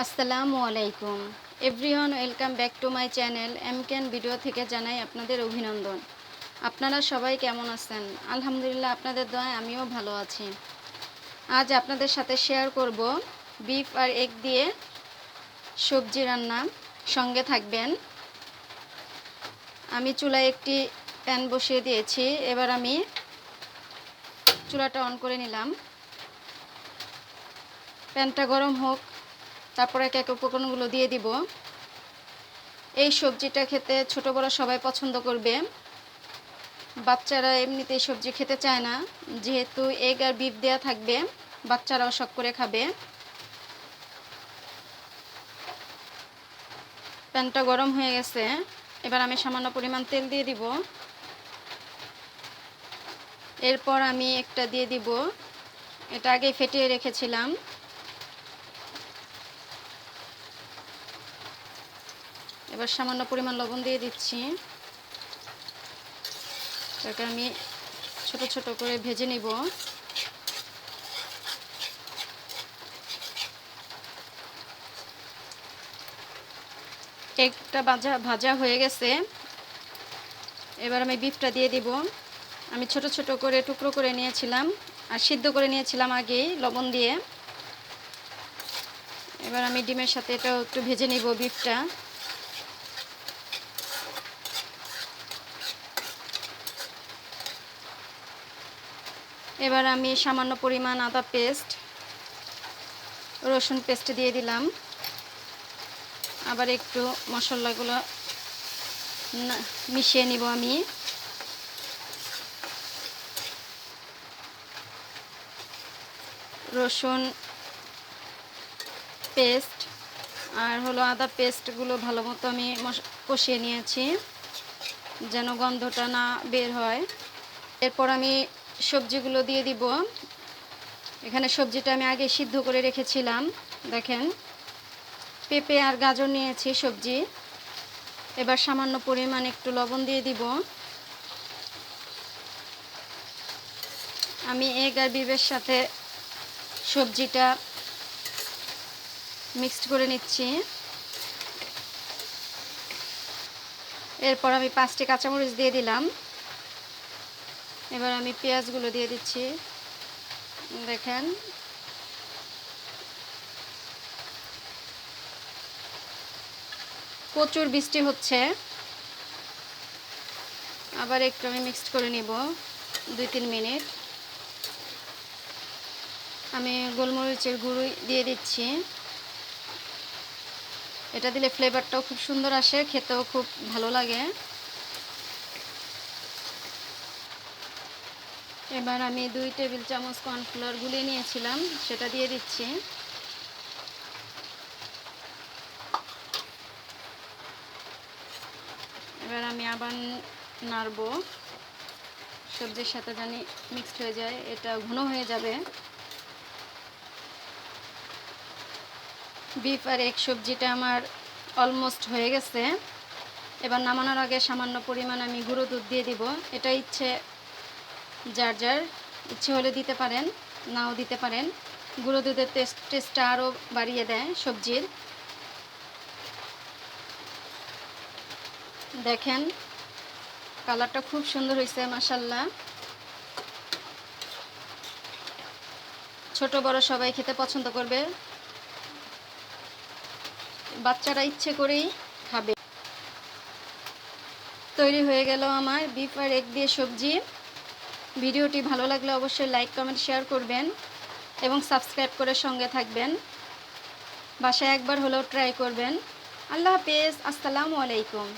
আসসালামু আলাইকুম everyone, welcome back to my channel এমকেন ভিডিও থেকে জানাই আপনাদের অভিনন্দন। আপনারা সবাই কেমন আছেন? আলহামদুলিল্লাহ, আপনাদের দয়ায় আমিও ভালো আছি। আজ আপনাদের সাথে শেয়ার করব বিফ আর এগ দিয়ে সবজি রান্না। সঙ্গে থাকবেন। আমি চুলায় একটি প্যান বসিয়ে দিয়েছি। এবার আমি চুলাটা অন করে নিলাম। প্যানটা গরম হোক, তারপরে এক এক উপকরণগুলো দিয়ে দিব। এই সবজিটা খেতে ছোট বড় সবাই পছন্দ করবে। বাচ্চারা এমনিতেই সবজি খেতে চায় না, যেহেতু এগ আর বিফ দেওয়া থাকবে, বাচ্চারাও শখ করে খাবে। প্যানটা গরম হয়ে গেছে। এবার আমি সামান্য পরিমাণ তেল দিয়ে দিব। এরপর আমি একটা দিয়ে দিব, এটা আগেই ফেটিয়ে রেখেছিলাম। এবার সামান্য পরিমাণ লবণ দিয়ে দিচ্ছি। এটাকে আমি ছোট ছোট করে ভেজে নিব। এগটা ভাজা হয়ে গেছে। এবার আমি বিফটা দিয়ে দিব। আমি ছোট ছোট করে টুকরো করে নিয়েছিলাম আর সিদ্ধ করে নিয়েছিলাম আগেই লবণ দিয়ে। এবার আমি ডিমের সাথে এটাও একটু ভেজে নিব বিফটা। এবার আমি সামান্য পরিমাণ আদা পেস্ট, রসুন পেস্ট দিয়ে দিলাম। আবার একটু মশলাগুলো মিশিয়ে নিব আমি। রসুন পেস্ট আর আদা পেস্টগুলো ভালো মতো আমি কষিয়ে নিয়েছি, যেন গন্ধটা না বের হয়। এরপর আমি সবজিগুলো দিয়ে দিব। এখানে সবজিটা আমি আগে সিদ্ধ করে রেখেছিলাম। দেখেন, পেঁপে আর গাজর নিয়েছি সবজি। এবার সামান্য পরিমাণ একটু লবণ দিয়ে দিব। আমি এগ আর বিফের সাথে সবজিটা মিক্সড করে নিচ্ছি। এরপর আমি 5টি কাঁচামরিচ দিয়ে দিলাম। এবার আমি পেঁয়াজগুলো দিয়ে দিচ্ছি। দেখেন, প্রচুর বৃষ্টি হচ্ছে। আবার একটু আমি মিক্সড করে নিব 2-3 মিনিট। আমি গোলমরিচের গুঁড়ো দিয়ে দিচ্ছি। এটা দিলে ফ্লেভারটাও খুব সুন্দর আসে, খেতেও খুব ভালো লাগে। এবার আমি 2 টেবিল চামচ কর্নফ্লাওয়ার গুলিয়ে নিয়েছিলাম, সেটা দিয়ে দিচ্ছি। এবার আমি আবার নাড়ব, সবজির সাথে জানি মিক্সড হয়ে যায়, এটা ঘন হয়ে যাবে। বিফ আর এগ সবজিটা আমার অলমোস্ট হয়ে গেছে। এবার নামানোর আগে সামান্য পরিমাণ আমি গুঁড়ো দুধ দিয়ে দিব। এটা যার যার ইচ্ছে হলে দিতে পারেন, নাও দিতে পারেন। গুঁড়ো দুধের টেস্টটা আরও বাড়িয়ে দেয় সবজির। দেখেন, কালারটা খুব সুন্দর হয়েছে মাশাআল্লাহ। ছোট বড় সবাই খেতে পছন্দ করবে, বাচ্চারা ইচ্ছে করেই খাবে। তৈরি হয়ে গেল আমার বিফ আর এগ দিয়ে সবজি। ভিডিওটি ভালো লাগলে অবশ্যই লাইক, কমেন্ট, শেয়ার করবেন এবং সাবস্ক্রাইব করে সঙ্গে থাকবেন। বাসায় একবার হলেও ট্রাই করবেন। আল্লাহ হাফেজ। আসসালামু আলাইকুম।